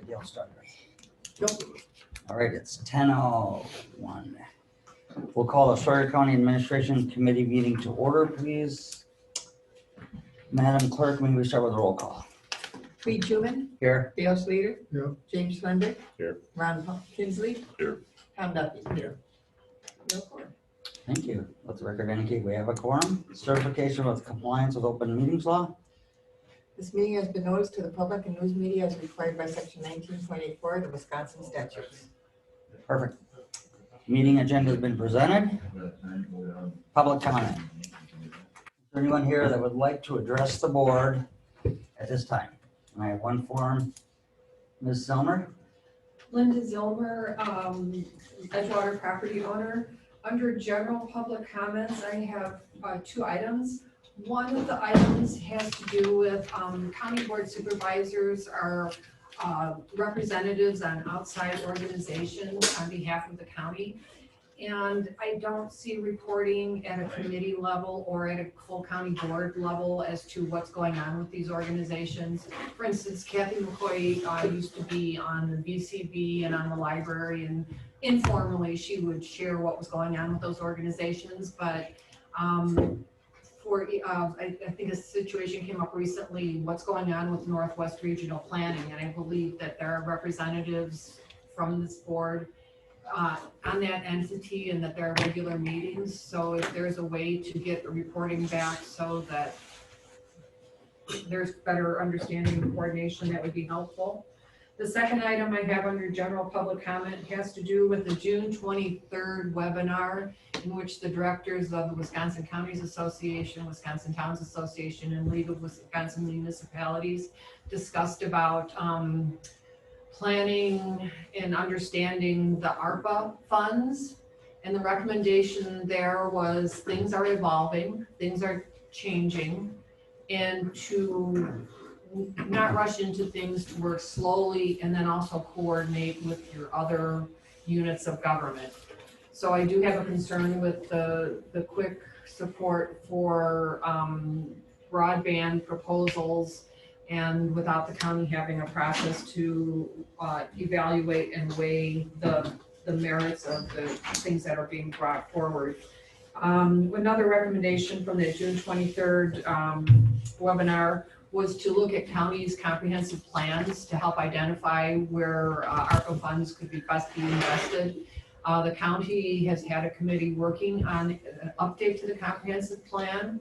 did Dale start? Nope. All right, it's 10:01. We'll call the Sawyer County Administration Committee meeting to order, please. Madam Clerk, may we start with a roll call? Reed Schuman, Here. Dale Slater. Here. James Slender. Here. Ron Kinsley. Here. Tom Duffy. Here. No quorum. Thank you. Let the record indicate we have a quorum. Certification with compliance with open meetings law. This meeting has been noticed to the public and news media as required by section 19.84 of the Wisconsin statutes. Perfect. Meeting agenda has been presented. Public comment. Is there anyone here that would like to address the board at this time? I have one form. Ms. Zelmer? Linda Zilmer, Edgewater property owner. Under general public comments, I have two items. One of the items has to do with county board supervisors are representatives on outside organizations on behalf of the county. And I don't see reporting at a committee level or at a full county board level as to what's going on with these organizations. For instance, Kathy McCoy used to be on the VCB and on the library, and informally she would share what was going on with those organizations. But I think a situation came up recently, what's going on with Northwest Regional Planning, and I believe that there are representatives from this board on that entity and that there are regular meetings. So if there's a way to get the reporting back so that there's better understanding and coordination, that would be helpful. The second item I have under general public comment has to do with the June 23rd webinar in which the directors of the Wisconsin Counties Association, Wisconsin Towns Association, and League of Wisconsin Municipalities discussed about planning and understanding the ARPA funds. And the recommendation there was things are evolving, things are changing, and to not rush into things, to work slowly and then also coordinate with your other units of government. So I do have a concern with the quick support for broadband proposals, and without the county having a process to evaluate and weigh the merits of the things that are being brought forward. Another recommendation from the June 23rd webinar was to look at counties' comprehensive plans to help identify where ARPA funds could be best be invested. The county has had a committee working on an update to the comprehensive plan.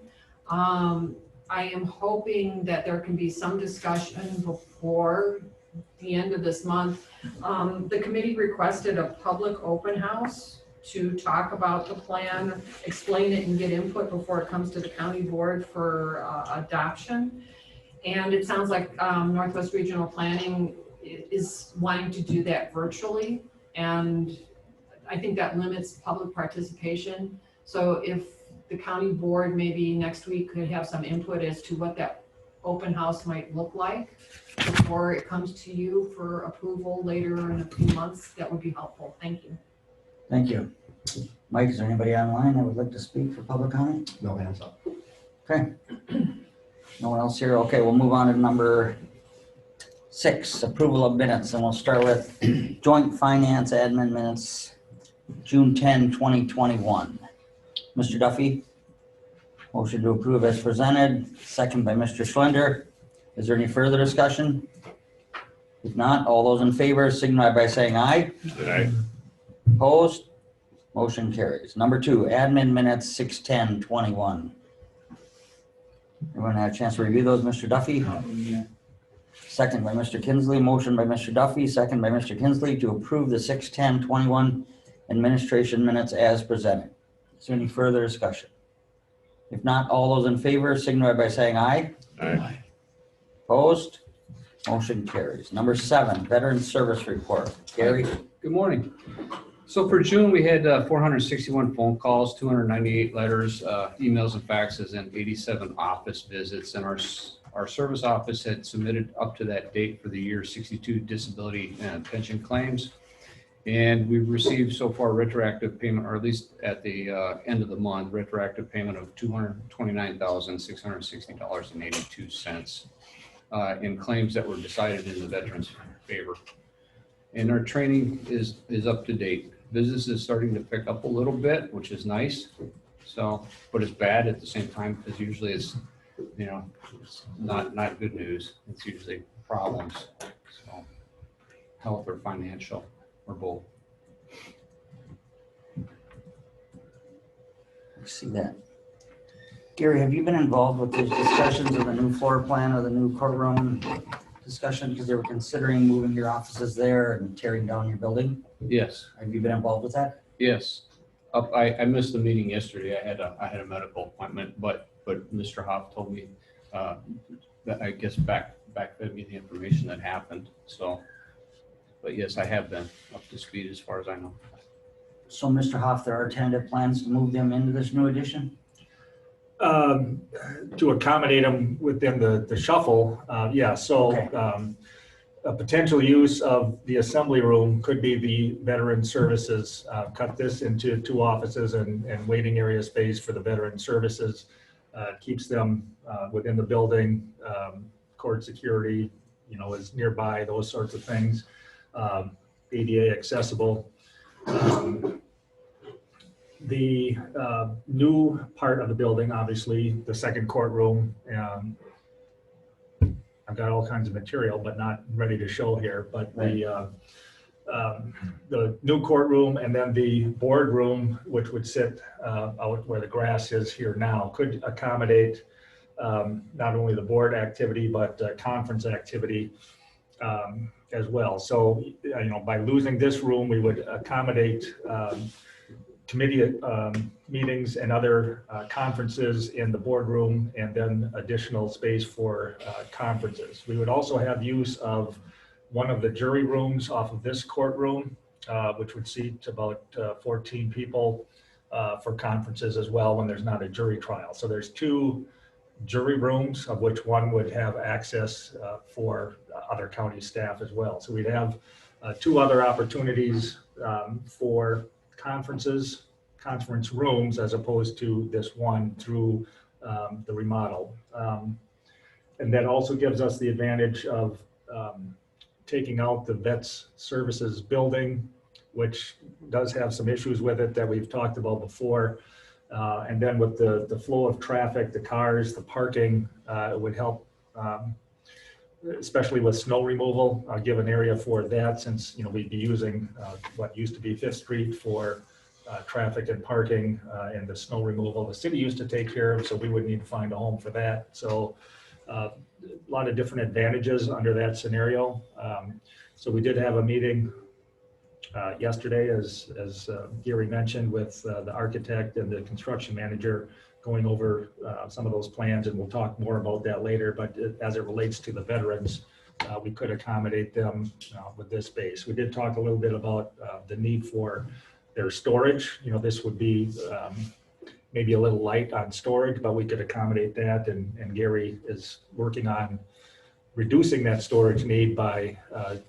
I am hoping that there can be some discussion before the end of this month. The committee requested a public open house to talk about the plan, explain it, and get input before it comes to the county board for adoption. And it sounds like Northwest Regional Planning is wanting to do that virtually. And I think that limits public participation. So if the county board maybe next week could have some input as to what that open house might look like before it comes to you for approval later in a few months, that would be helpful. Thank you. Thank you. Mike, is there anybody online that would like to speak for public comment? No hands up. Okay. No one else here? Okay, we'll move on to number 6, approval of minutes, and we'll start with joint finance admin minutes, June 10, 2021. Mr. Duffy, motion to approve as presented, second by Mr. Slender. Is there any further discussion? If not, all those in favor signify by saying aye. Aye. Opposed? Motion carries. Number 2, admin minutes 6/10/21. Everyone had a chance to review those, Mr. Duffy? Second by Mr. Kinsley, motion by Mr. Duffy, second by Mr. Kinsley to approve the 6/10/21 administration minutes as presented. Is there any further discussion? If not, all those in favor signify by saying aye. Aye. Opposed? Motion carries. Number 7, veteran service report. Gary? Good morning. So for June, we had 461 phone calls, 298 letters, emails and faxes, and 87 office visits. And our service office had submitted up to that date for the year 62 disability and pension claims. And we've received so far retroactive payment, or at least at the end of the month, retroactive payment of $229,660.82. in claims that were decided in the veterans' favor. And our training is up to date. Business is starting to pick up a little bit, which is nice. So, but it's bad at the same time because usually it's, it's not good news. It's usually problems. So, health or financial or both. I see that. Gary, have you been involved with those discussions of the new floor plan of the new courtroom discussion? Because they were considering moving your offices there and tearing down your building. Yes. Have you been involved with that? Yes. I missed the meeting yesterday. I had a medical appointment, but Mr. Hoff told me that I guess backfed me the information that happened. So, but yes, I have been up to speed as far as I know. So, Mr. Hoff, there are tentative plans to move them into this new addition? To accommodate them within the shuffle, yeah, so Okay. A potential use of the assembly room could be the veteran services. Cut this into 2 offices and waiting area space for the veteran services. Keeps them within the building, court security, is nearby, those sorts of things. ADA accessible. The new part of the building, obviously, the second courtroom, I've got all kinds of material, but not ready to show here, but the new courtroom and then the boardroom, which would sit out where the grass is here now, could accommodate not only the board activity, but conference activity as well. So, by losing this room, we would accommodate committee meetings and other conferences in the boardroom, and then additional space for conferences. We would also have use of one of the jury rooms off of this courtroom, which would seat about 14 people for conferences as well when there's not a jury trial. So there's 2 jury rooms, of which one would have access for other county staff as well. So we'd have 2 other opportunities for conference rooms as opposed to this one through the remodel. And that also gives us the advantage of taking out the vets services building, which does have some issues with it that we've talked about before. And then with the flow of traffic, the cars, the parking, it would help, especially with snow removal, give an area for that, since we'd be using what used to be 5th Street for traffic and parking and the snow removal. The city used to take care of, so we would need to find a home for that. So a lot of different advantages under that scenario. So we did have a meeting yesterday, as Gary mentioned, with the architect and the construction manager, going over some of those plans, and we'll talk more about that later. But as it relates to the veterans, we could accommodate them with this space. We did talk a little bit about the need for their storage. This would be maybe a little light on storage, but we could accommodate that. And Gary is working on reducing that storage need by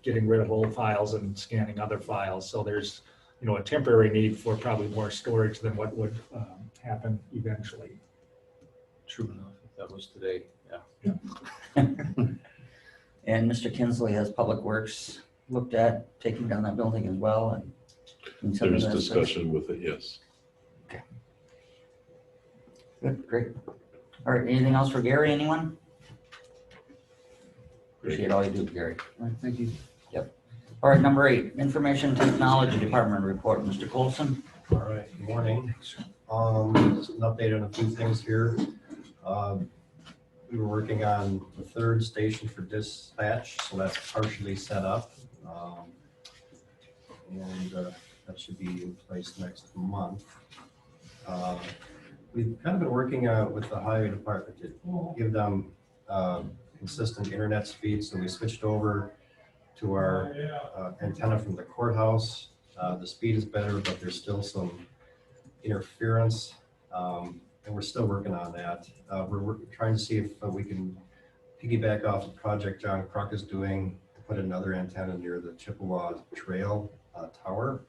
getting rid of old files and scanning other files. So there's, a temporary need for probably more storage than what would happen eventually. True enough. If that was today, yeah. And Mr. Kinsley has Public Works looked at taking down that building as well. And some of There's that stuff. discussion with it, yes. Good, great. All right, anything else for Gary, anyone? Appreciate all you do, Gary. All right, thank you. All right, number 8, Information Technology Department report, Mr. Colson. All right, good morning. Just an update on a few things here. We were working on the 3rd station for dispatch, so that's partially set up. And that should be in place next month. We've kind of been working with the highway department to give them consistent internet speed, so we switched over to our antenna from the courthouse. The speed is better, but there's still some interference, and we're still working on that. We're trying to see if we can piggyback off a project John Kruk is doing to put another antenna near the Chippewa Trail tower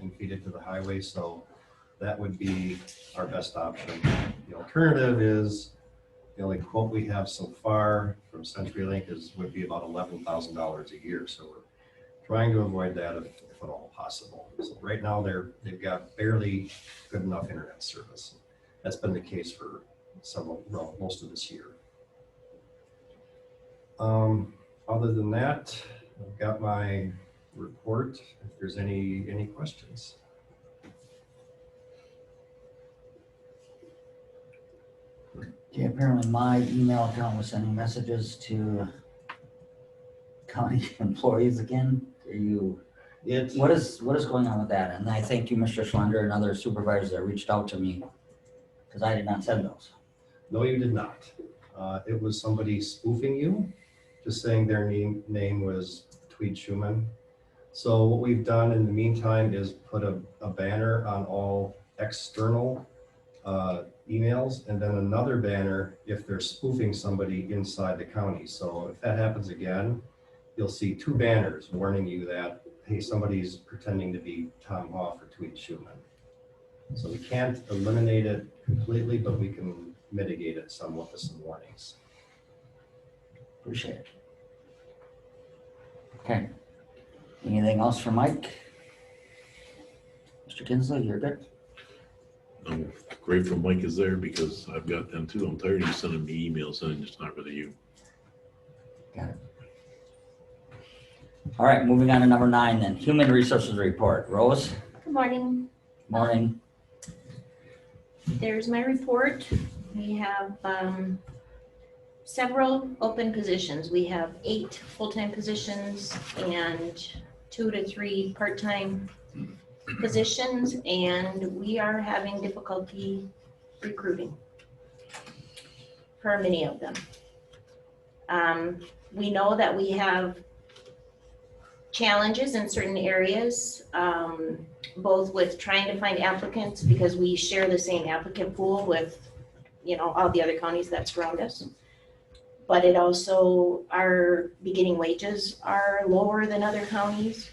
and feed it to the highway. So that would be our best option. The alternative is The only quote we have so far from CenturyLink would be about $11,000 a year. So we're trying to avoid that if at all possible. So right now they've got barely good enough internet service. That's been the case for most of this year. Other than that, I've got my report. If there's any questions. Okay, apparently my email account was sending messages to county employees again. What is going on with that? And I thank you, Mr. Schlender, and other supervisors that reached out to me, because I did not send those. No, you did not. It was somebody spoofing you, just saying their name was Tweed Schuman. So what we've done in the meantime is put a banner on all external emails, and then another banner if they're spoofing somebody inside the county. So if that happens again, you'll see two banners warning you that, hey, somebody's pretending to be Tom Hoff or Tweed Schuman. So we can't eliminate it completely, but we can mitigate it somewhat with some warnings. Appreciate it. Okay. Anything else for Mike? Mr. Kinsley, you're good? I'm grateful Mike is there because I've got them too. I'm tired of you sending me emails and it's not really you. Got it. All right, moving on to number 9 then, Human Resources Report. Rose? Good morning. Morning. There's my report. We have several open positions. We have 8 full-time positions and 2 to 3 part-time positions, and we are having difficulty recruiting for many of them. We know that we have challenges in certain areas, both with trying to find applicants because we share the same applicant pool with, all the other counties that surround us. But it also, our beginning wages are lower than other counties.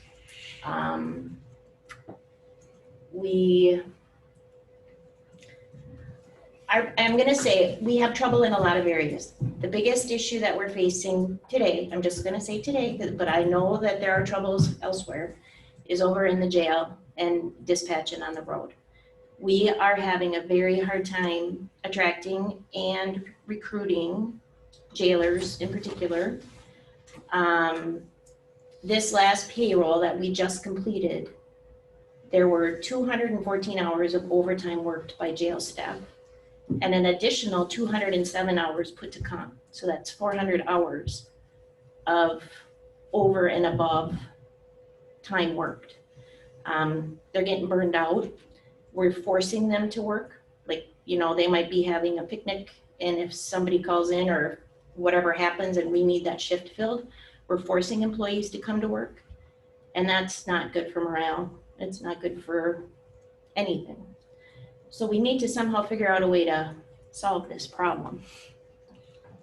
I'm gonna say, we have trouble in a lot of areas. The biggest issue that we're facing today, I'm just gonna say today, but I know that there are troubles elsewhere, is over in the jail and dispatching on the road. We are having a very hard time attracting and recruiting jailers in particular. This last payroll that we just completed, there were 214 hours of overtime worked by jail staff and an additional 207 hours put to comp. So that's 400 hours of over and above time worked. They're getting burned out. We're forcing them to work. They might be having a picnic, and if somebody calls in or whatever happens and we need that shift filled, we're forcing employees to come to work. And that's not good for morale. It's not good for anything. So we need to somehow figure out a way to solve this problem.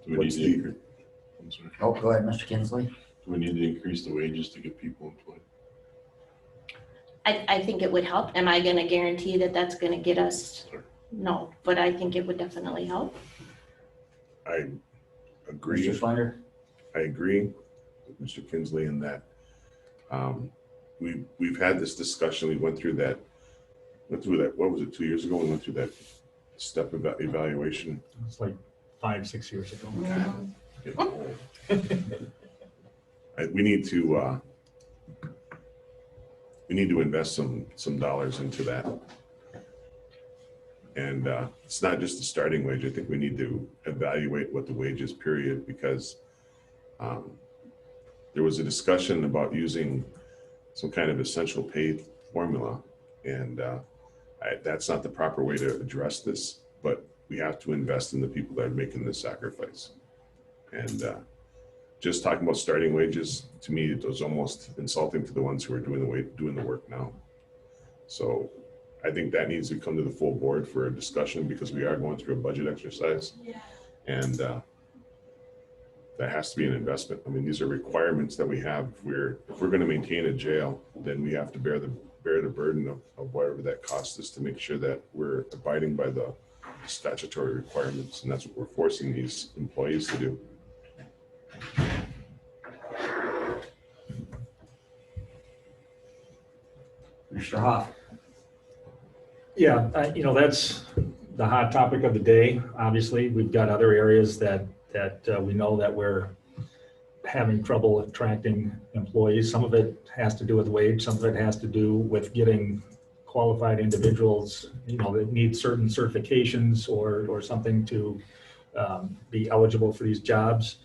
Do we need to increase? I'm sorry. Oh, go ahead, Mr. Kinsley. Do we need to increase the wages to get people employed? I think it would help. Am I gonna guarantee that that's gonna get us? Sure. No, but I think it would definitely help. I agree. Mr. Schlender? I agree with Mr. Kinsley in that we've had this discussion. We went through that, what was it, 2 years ago? We went through that step evaluation. It's like 5-6 years ago. Getting old. We need to invest some dollars into that. And it's not just the starting wage. I think we need to evaluate what the wage is, period, because there was a discussion about using some kind of essential pay formula. And that's not the proper way to address this, but we have to invest in the people that are making this sacrifice. And just talking about starting wages, to me, it was almost insulting to the ones who are doing the work now. So I think that needs to come to the full board for a discussion because we are going through a budget exercise. And that has to be an investment. I mean, these are requirements that we have. If we're going to maintain a jail, then we have to bear the burden of whatever that cost is to make sure that we're abiding by the statutory requirements, and that's what we're forcing these employees to do. Mr. Hoff. Yeah, that's the hot topic of the day. Obviously, we've got other areas that we know that we're having trouble attracting employees. Some of it has to do with wage, some of it has to do with getting qualified individuals, that need certain certifications or something to be eligible for these jobs.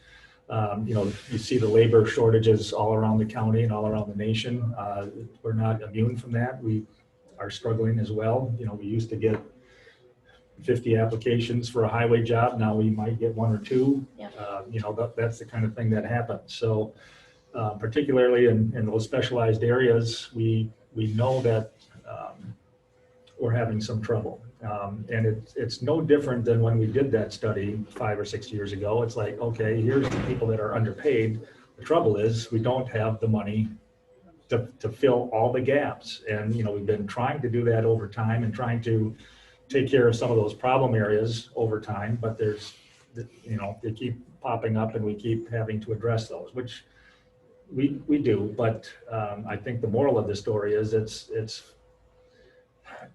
You see the labor shortages all around the county and all around the nation. We're not immune from that. We are struggling as well. We used to get 50 applications for a highway job. Now we might get 1 or 2. Yeah. That's the kind of thing that happens. So particularly in those specialized areas, we know that we're having some trouble. And it's no different than when we did that study 5 or 6 years ago. It's like, okay, here's the people that are underpaid. The trouble is we don't have the money to fill all the gaps. And, we've been trying to do that over time and trying to take care of some of those problem areas over time, but they keep popping up and we keep having to address those, which we do. But I think the moral of the story is it's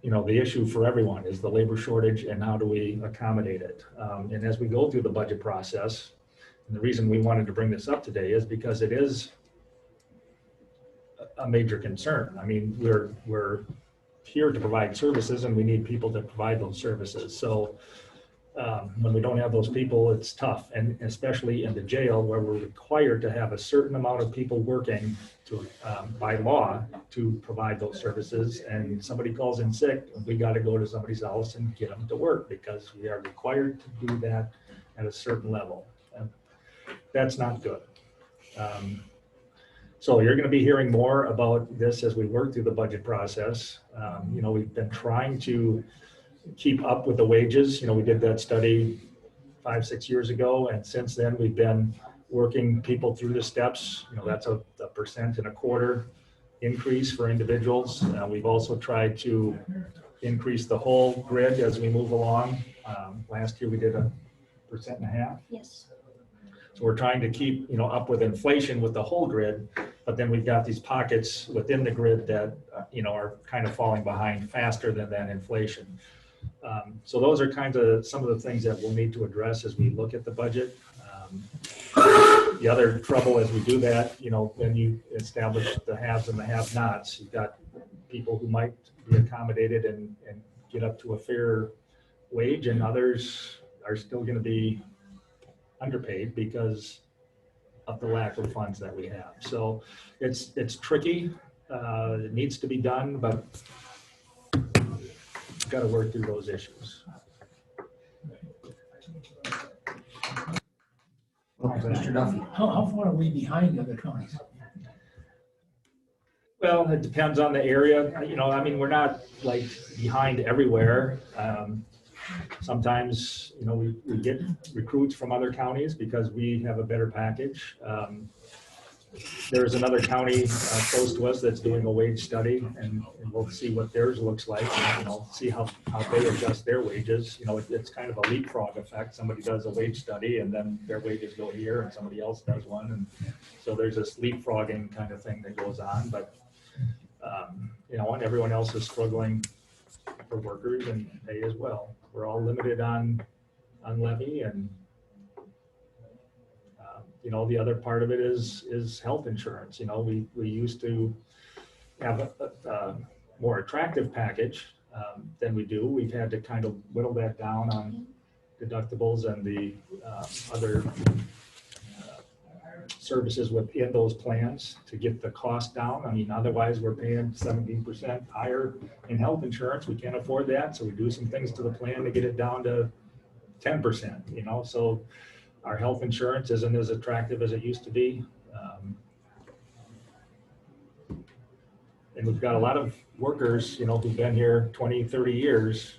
the issue for everyone is the labor shortage and how do we accommodate it. And as we go through the budget process, and the reason we wanted to bring this up today is because it is a major concern. I mean, we're here to provide services and we need people to provide those services. So when we don't have those people, it's tough. And especially in the jail where we're required to have a certain amount of people working to by law to provide those services. And somebody calls in sick, we got to go to somebody's house and get them to work because we are required to do that at a certain level. And that's not good. So you're going to be hearing more about this as we work through the budget process. We've been trying to keep up with the wages. We did that study 5-6 years ago, and since then we've been working people through the steps. That's a 1.25% increase for individuals. We've also tried to increase the whole grid as we move along. Last year we did 1.5%. Yes. So we're trying to keep, up with inflation with the whole grid, but then we've got these pockets within the grid that, are kind of falling behind faster than that inflation. So those are kind of some of the things that we'll need to address as we look at the budget. The other trouble as we do that, when you establish the haves and the have-nots, you've got people who might be accommodated and get up to a fair wage, and others are still going to be underpaid because of the lack of funds that we have. So it's tricky. It needs to be done, but we've got to work through those issues. Mr. Duffy. How far are we behind other counties? Well, it depends on the area. We're not like behind everywhere. Sometimes, we get recruits from other counties because we have a better package. There's another county close to us that's doing a wage study, and we'll see what theirs looks like, see how they adjust their wages. It's kind of a leapfrog effect. Somebody does a wage study and then their wages go here and somebody else does one. And so there's this leapfrogging kind of thing that goes on, but and everyone else is struggling for workers and pay as well. We're all limited on levy, and the other part of it is health insurance. We used to have a more attractive package than we do. We've had to kind of whittle that down on deductibles and the other services within those plans to get the cost down. Otherwise we're paying 17% higher in health insurance. We can't afford that. So we do some things to the plan to get it down to 10%, so our health insurance isn't as attractive as it used to be. And we've got a lot of workers, who've been here 20, 30 years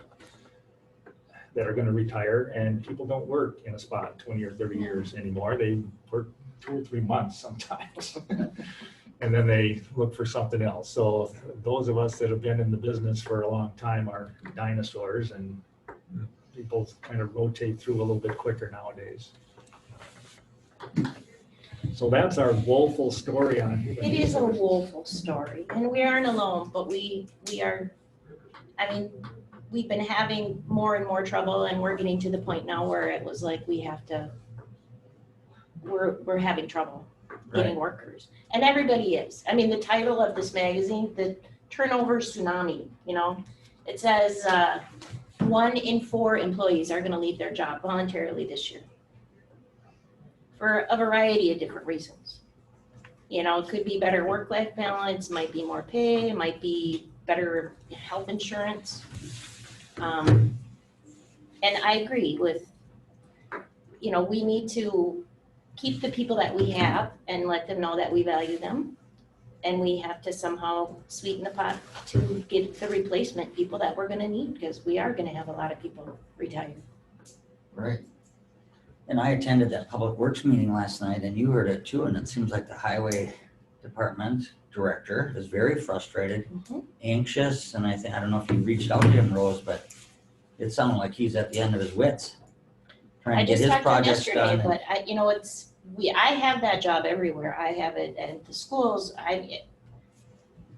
that are going to retire, and people don't work in a spot 20 or 30 years anymore. They work 2 or 3 months sometimes, and then they look for something else. So those of us that have been in the business for a long time are dinosaurs, and people kind of rotate through a little bit quicker nowadays. So that's our woeful story on. It is a woeful story, and we aren't alone, but we are, I mean, we've been having more and more trouble, and we're getting to the point now where it was like we have to, we're having trouble getting workers. And everybody is. I mean, the title of this magazine, the turnover tsunami, you know, it says 1 in 4 employees are gonna leave their job voluntarily this year, for a variety of different reasons. You know, it could be better work-life balance, might be more pay, might be better health insurance. And I agree with, you know, we need to keep the people that we have and let them know that we value them. And we have to somehow sweeten the pot to get the replacement people that we're gonna need, because we are gonna have a lot of people retire. Right. And I attended that Public Works meeting last night, and you heard it too, and it seems like the highway department director is very frustrated, anxious, and I don't know if you reached out to him, Rose, but it sounded like he's at the end of his wits, trying I to get just his talked to him projects yesterday, done. but I, you know, I have that job everywhere. I have it at the schools.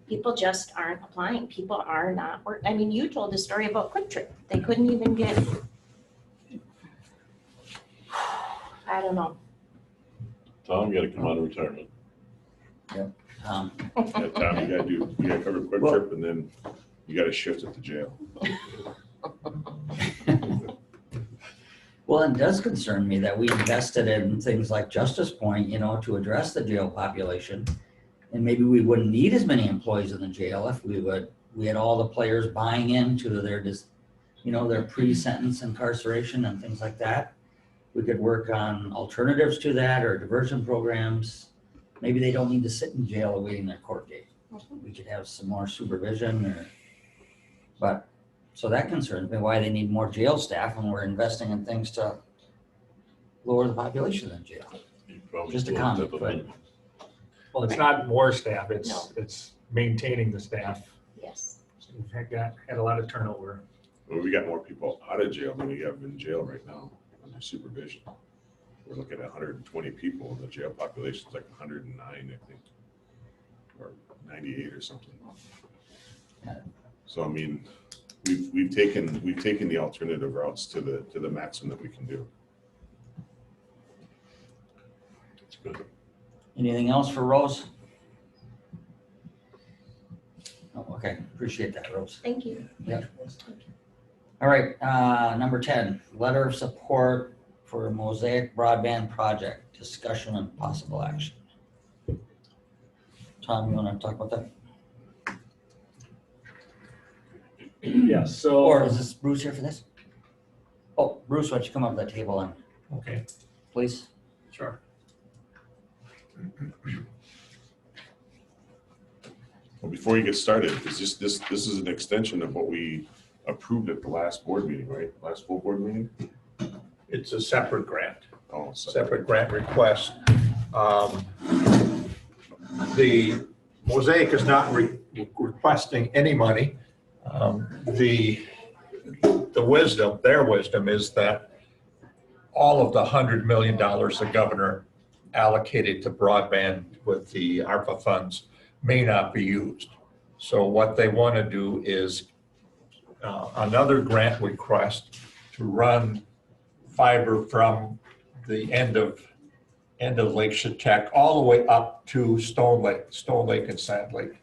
People just aren't applying. People are not I mean, you told the story about Quick Trip. They couldn't even get, I don't know. Tom, you gotta come out of retirement. Yeah, Tom, you gotta cover Quick Trip, and then you gotta shift it to jail. Well, it does concern me that we invested in things like Justice Point, you know, to address the jail population. And maybe we wouldn't need as many employees in the jail if we had all the players buying into their, you know, their pre-sentence incarceration and things like that. We could work on alternatives to that or diversion programs. Maybe they don't need to sit in jail awaiting their court date. We could have some more supervision but so that concerns me, why they need more jail staff when we're investing in things to lower the population in jail. You probably Just a will comment, tip of but- it. Well, it's not more staff, No. it's maintaining the staff. Yes. We've had a lot of turnover. Well, we got more people out of jail than we have in jail right now under supervision. We're looking at 120 people, and the jail population's like 109, I think, or 98 or something. So I mean, we've taken the alternative routes to the maximum that we can do. It's good. Anything else for Rose? Oh, okay, appreciate that, Rose. Thank you. All right, number 10, letter of support for Mosaic Broadband Project, discussion and possible action. Tom, you want to talk about that? Yes, so. Or is this Bruce here for this? Oh, Bruce, why don't you come up to the table and, Okay. please? Sure. Well, before you get started, this is an extension of what we approved at the last board meeting, right? Last full board meeting? It's a separate grant, Oh, so separate grant request. The Mosaic is not requesting any money. The wisdom, their wisdom is that all of the $100 million the governor allocated to broadband with the ARPA funds may not be used. So what they want to do is another grant request to run fiber from the end of Lake Chetek all the way up to Stone Lake and Sand Lake.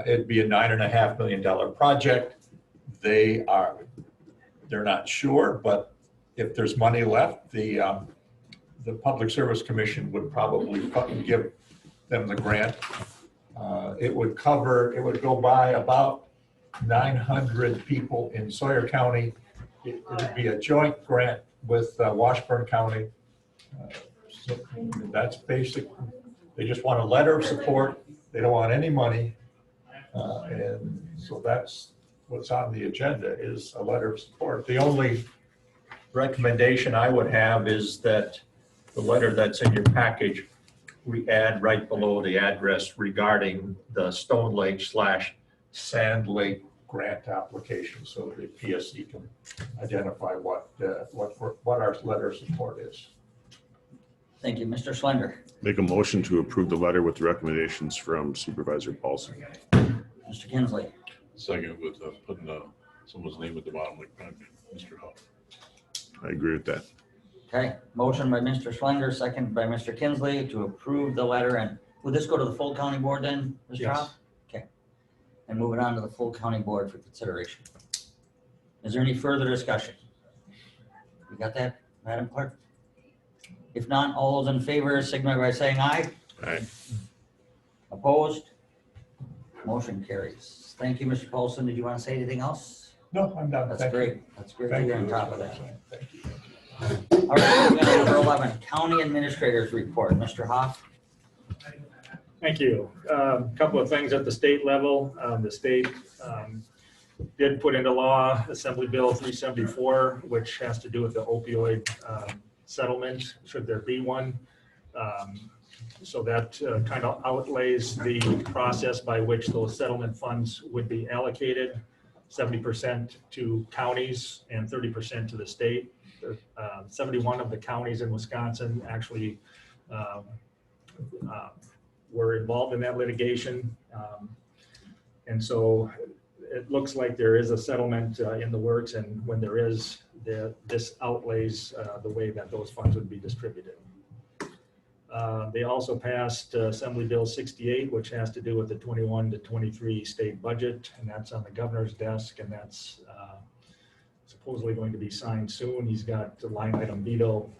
It'd be a $9.5 million project. They're not sure, but if there's money left, the Public Service Commission would probably give them the grant. It would go by about 900 people in Sawyer County. It would be a joint grant with Washburn County. So that's basic. They just want a letter of support. They don't want any money. And so that's what's on the agenda, is a letter of support. The only recommendation I would have is that the letter that's in your package, we add right below the address regarding the Stone Lake / Sand Lake grant application so the PSC can identify what our letter of support is. Thank you. Mr. Slender, Make a motion to approve the letter with recommendations from Supervisor Paulson. Mr. Kinsley, Second with putting someone's name at the bottom, like Mr. Huff. I agree with that. okay, motion by Mr. Slender, second by Mr. Kinsley to approve the letter, and will this go to the full county board then, Mr. Yes. Hoff? Okay, and move it on to the full county board for consideration. Is there any further discussion? You got that, Madam Clerk? If not, all those in favor signify by saying aye. Aye. Opposed? Motion carries. Thank you, Mr. Paulson. Did you want to say anything else? No, I'm done. That's Thank you. great. That's great. Thank You're on you. top of that. Thank you. All right, moving on to number 11, County Administrator's Report. Mr. Hoff? Thank you. Couple of things at the state level. The state did put into law Assembly Bill 374, which has to do with the opioid settlement, should there be one. So that kind of outlays the process by which those settlement funds would be allocated, 70% to counties and 30% to the state. 71 of the counties in Wisconsin actually were involved in that litigation. And so it looks like there is a settlement in the works, and when there is, this outlays the way that those funds would be distributed. They also passed Assembly Bill 68, which has to do with the 21 to 23 state budget, and that's on the governor's desk, and that's supposedly going to be signed soon. He's got the line item veto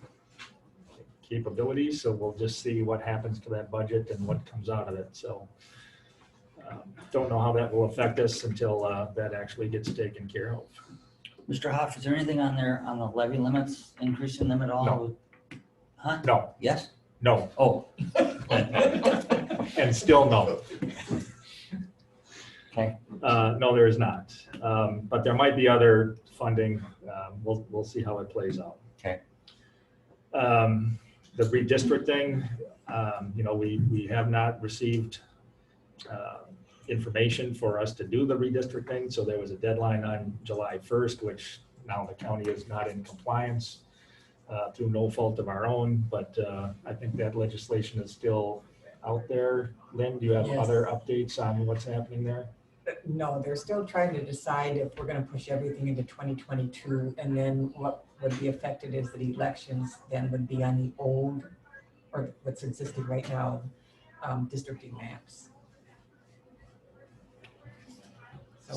capabilities, so we'll just see what happens to that budget and what comes out of it. So don't know how that will affect us until that actually gets taken care of. Mr. Hoff, is there anything on there on the levy limits, increasing them at all? No. Huh? No, Yes? no, Oh, and still no. okay. No, there is not. But there might be other funding. We'll see how it plays out. Okay. The redistricting, we have not received information for us to do the redistricting. So there was a deadline on July 1st, which now the county is not in compliance through no fault of our own. But I think that legislation is still out there. Lynn, do you have Yes. other updates on what's happening there? No, they're still trying to decide if we're gonna push everything into 2022, and then what would be affected is that elections then would be on the old, or what's existing right now, districting maps. So,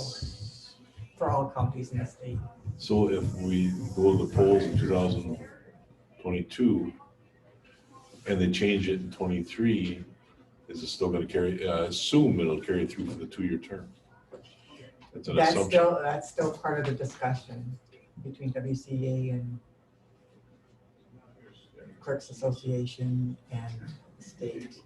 for all counties in the state. So if we go to the polls in 2022 and they change it in 23, is it still going to carry, assume it'll carry through for the 2-year term? That's an assumption. That's still part of the discussion between WCA and Clerks Association and the state.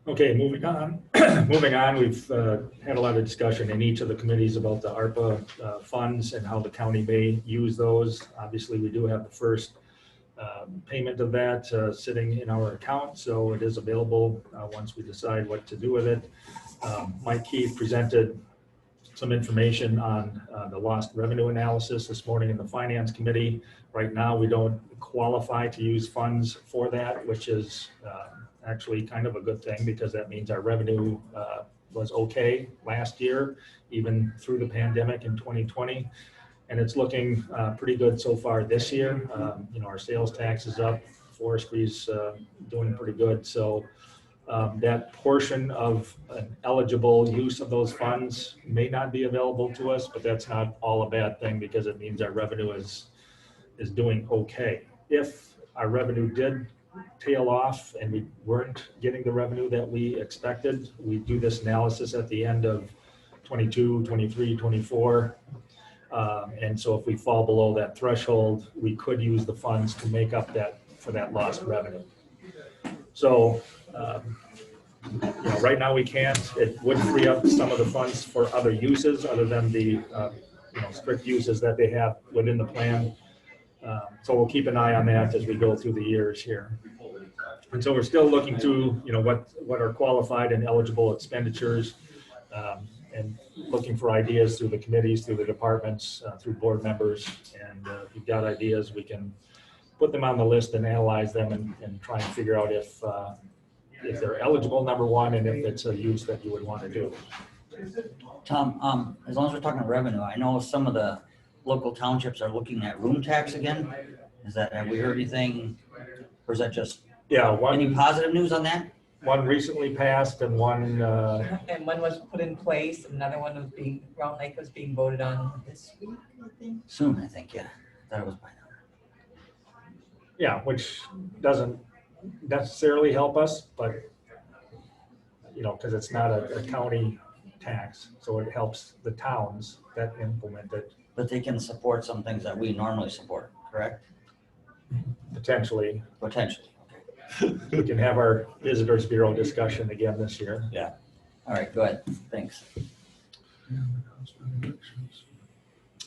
Okay, moving on. Moving on, we've had a lot of discussion in each of the committees about the ARPA funds and how the county may use those. Obviously, we do have the first payment of that sitting in our account, so it is available once we decide what to do with it. Mike Keith presented some information on the lost revenue analysis this morning in the Finance Committee. Right now, we don't qualify to use funds for that, which is actually kind of a good thing, because that means our revenue was okay last year, even through the pandemic in 2020. And it's looking pretty good so far this year. Our sales tax is up, forestry's doing pretty good. So that portion of an eligible use of those funds may not be available to us, but that's not all a bad thing, because it means our revenue is doing okay. If our revenue did tail off and we weren't getting the revenue that we expected, we do this analysis at the end of 22, 23, 24. And so if we fall below that threshold, we could use the funds to make up for that lost revenue. So, right now we can't. It would free up some of the funds for other uses other than the strict uses that they have within the plan. So we'll keep an eye on that as we go through the years here. And so we're still looking to, what are qualified and eligible expenditures, and looking for ideas through the committees, through the departments, through board members. And if you've got ideas, we can put them on the list and analyze them and try and figure out if they're eligible, number one, and if it's a use that you would want to do. Tom, as long as we're talking revenue, I know some of the local townships are looking at room tax again. Have we heard anything, or is that just Yeah, any positive news on that? one recently passed and one, And one was put in place, another one was Round Lake was being voted on this week, I think. Soon, I think, yeah. Thought it was by now. which doesn't necessarily help us, but, because it's not a county tax, so it helps the towns that implement it But they can support some things that we normally support, correct? potentially. Potentially. We can have our Visitors Bureau discussion again this year. All right, go ahead. Thanks.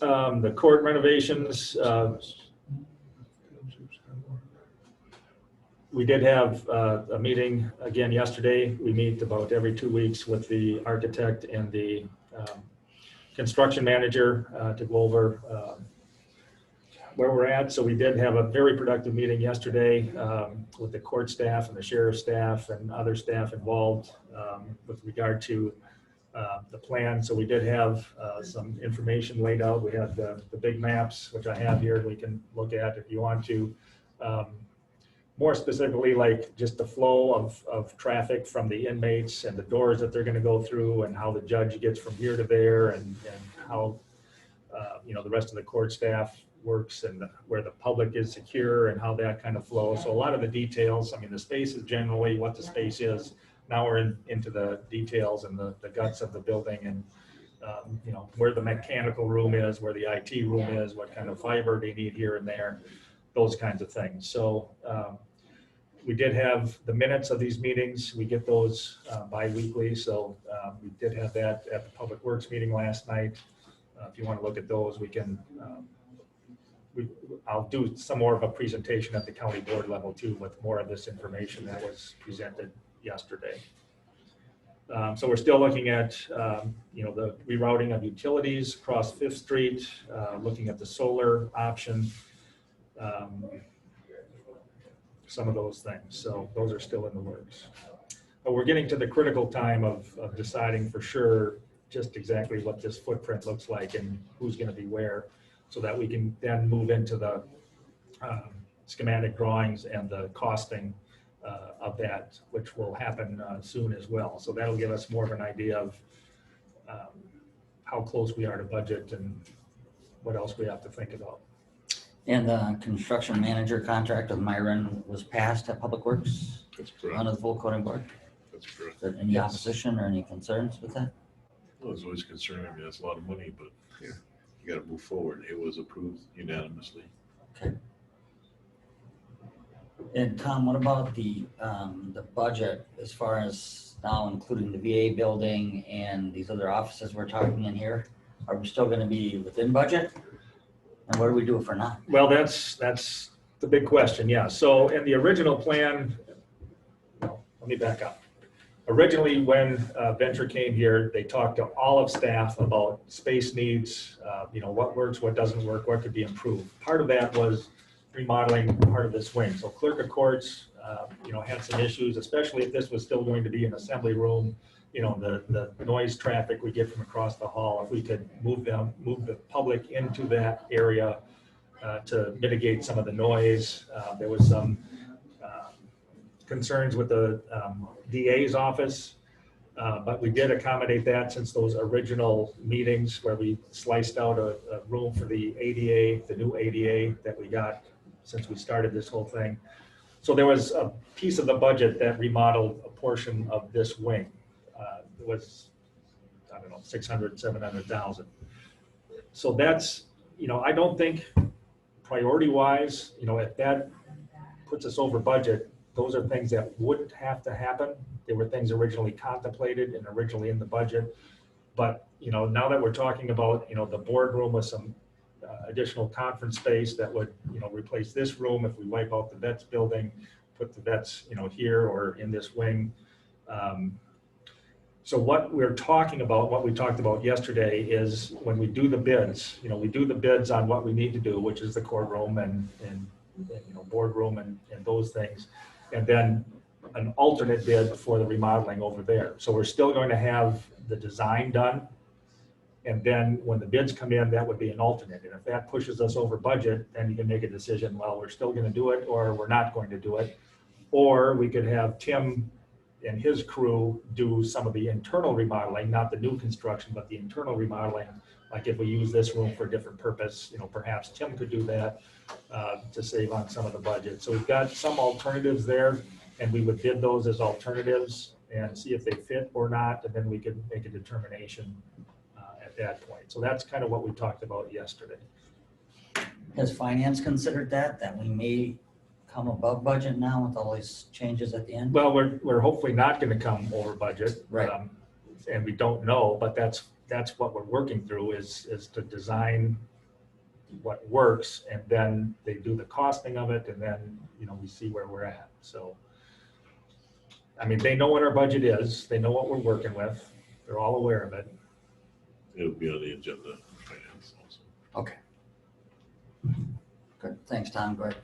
The court renovations, we did have a meeting again yesterday. We meet about every 2 weeks with the architect and the construction manager to go over where we're at. So we did have a very productive meeting yesterday with the court staff and the sheriff's staff and other staff involved with regard to the plan. So we did have some information laid out. We had the big maps, which I have here, we can look at if you want to. More specifically, like just the flow of traffic from the inmates and the doors that they're going to go through, and how the judge gets from here to there, and how the rest of the court staff works, and where the public is secure, and how that kind of flows. So a lot of the details, the space is generally what the space is. Now we're into the details and the guts of the building, and where the mechanical room is, where the IT room is, what kind of fiber they need here and there, those kinds of things. So we did have the minutes of these meetings. We get those bi-weekly. So we did have that at the Public Works meeting last night. If you want to look at those, we can. I'll do some more of a presentation at the county board level too, with more of this information that was presented yesterday. So we're still looking at, the rerouting of utilities across Fifth Street, looking at the solar option, some of those things. So those are still in the works. But we're getting to the critical time of deciding for sure just exactly what this footprint looks like and who's going to be where, so that we can then move into the schematic drawings and the costing of that, which will happen soon as well. So that'll give us more of an idea of how close we are to budget and what else we have to think about. And the construction manager contract with Myron was passed at Public Works That's correct. under the full coding board. That's correct. Is there any Yes. opposition or any concerns with that? Well, it's always concerning. That's a lot of money, but you got to move forward. It was approved unanimously. And Tom, what about the budget as far as now including the VA building and these other offices we're talking in here? Are we still gonna be within budget? And what do we do for now? Well, that's the big question, yeah. So in the original plan, well, let me back up. Originally, when Venture came here, they talked to all of staff about space needs, what works, what doesn't work, what could be improved. Part of that was remodeling part of this wing. So clerk of courts, had some issues, especially if this was still going to be an assembly room. The noise traffic we get from across the hall, if we could move the public into that area to mitigate some of the noise. There was some concerns with the DA's office, but we did accommodate that since those original meetings where we sliced out a room for the ADA, the new ADA that we got since we started this whole thing. So there was a piece of the budget that remodeled a portion of this wing. It was, I don't know, 600, 700,000. So that's, I don't think priority wise, if that puts us over budget, those are things that wouldn't have to happen. They were things originally contemplated and originally in the budget. But, now that we're talking about, the boardroom with some additional conference space that would, replace this room if we wipe out the vets building, put the vets, here or in this wing. So what we're talking about, what we talked about yesterday is when we do the bids, we do the bids on what we need to do, which is the courtroom and boardroom and those things. And then an alternate bid for the remodeling over there. So we're still going to have the design done. And then when the bids come in, that would be an alternate. And if that pushes us over budget, then you can make a decision, well, we're still going to do it or we're not going to do it. Or we could have Tim and his crew do some of the internal remodeling, not the new construction, but the internal remodeling. Like if we use this room for a different purpose, perhaps Tim could do that to save on some of the budget. So we've got some alternatives there, and we would bid those as alternatives and see if they fit or not, and then we could make a determination at that point. So that's kind of what we talked about yesterday. Has finance considered that we may come above budget now with all these changes at the end? Well, we're hopefully not going to come over budget. Right. And we don't know, but that's what we're working through is to design what works, and then they do the costing of it, and then, we see where we're at. So, I mean, they know what our budget is. They know what we're working with. They're all aware of it. It'll be on the agenda. Finance also. Okay. Good, thanks, Tom, go ahead.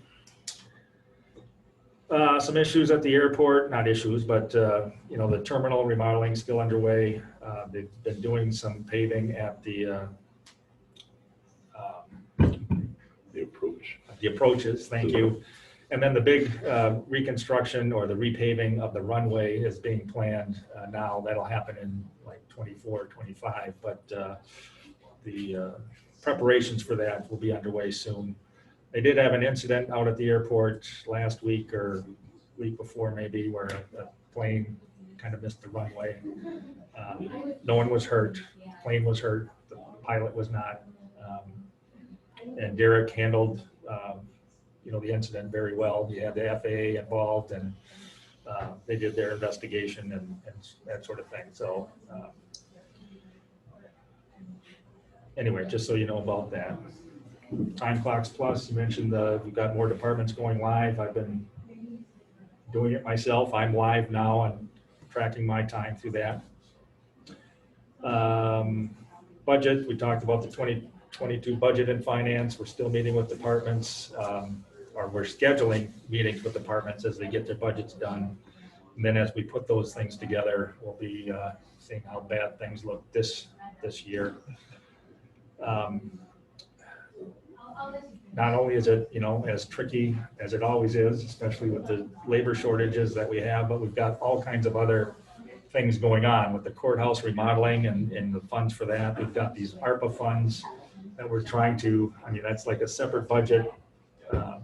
Some issues at the airport, not issues, but, the terminal remodeling is still underway. They've been doing some paving at the approaches, thank you. And then the big reconstruction or the repaving of the runway is being planned now. That'll happen in like 24, 25, but the preparations for that will be underway soon. They did have an incident out at the airport last week or week before maybe, where a plane kind of missed the runway. No one was hurt. The plane was hurt. The pilot was not. And Derek handled, the incident very well. He had the FAA involved, and they did their investigation and that sort of thing. So anyway, just so you know about that. Time Clocks Plus, you mentioned we've got more departments going live. I've been doing it myself. I'm live now and tracking my time through that. Budget, we talked about the 2022 budget and finance. We're still meeting with departments, or we're scheduling meetings with departments as they get their budgets done. And then as we put those things together, we'll be seeing how bad things look this year. Not only is it, as tricky as it always is, especially with the labor shortages that we have, but we've got all kinds of other things going on with the courthouse remodeling and the funds for that. We've got these ARPA funds that we're trying to, that's like a separate budget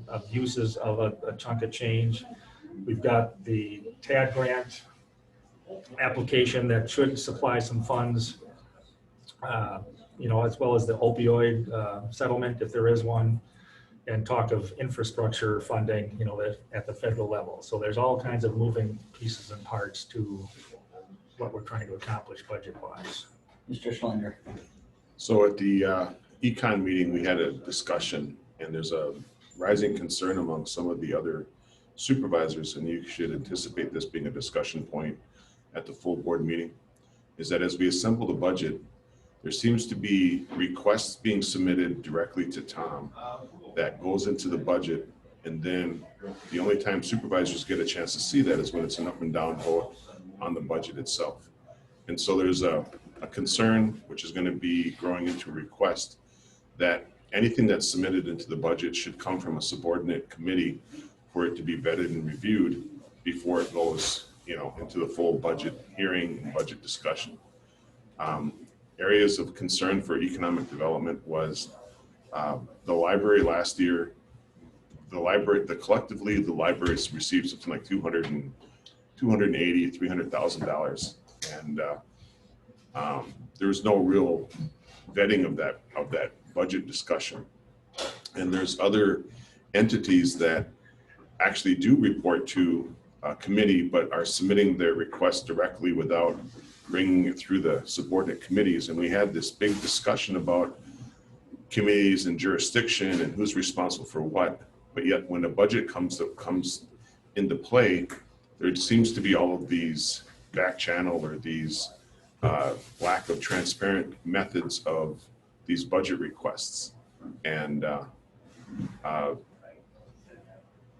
of uses of a chunk of change. We've got the TAD grant application that should supply some funds, as well as the opioid settlement, if there is one, and talk of infrastructure funding, at the federal level. So there's all kinds of moving pieces and parts to what we're trying to accomplish budget-wise. Mr. Schlinger. So at the econ meeting, we had a discussion, and there's a rising concern among some of the other supervisors, and you should anticipate this being a discussion point at the full board meeting, is that as we assemble the budget, there seems to be requests being submitted directly to Tom that goes into the budget, and then the only time supervisors get a chance to see that is when it's an up and down vote on the budget itself. And so there's a concern, which is going to be growing into a request, that anything that's submitted into the budget should come from a subordinate committee for it to be vetted and reviewed before it goes, into the full budget hearing and budget discussion. Areas of concern for economic development was the library last year. Collectively, the libraries received something like $280,000, $300,000, and there was no real vetting of that budget discussion. And there's other entities that actually do report to a committee, but are submitting their request directly without bringing it through the subordinate committees. And we had this big discussion about committees and jurisdiction and who's responsible for what. But yet when the budget comes into play, there seems to be all of these back channel or these lack of transparent methods of these budget requests. And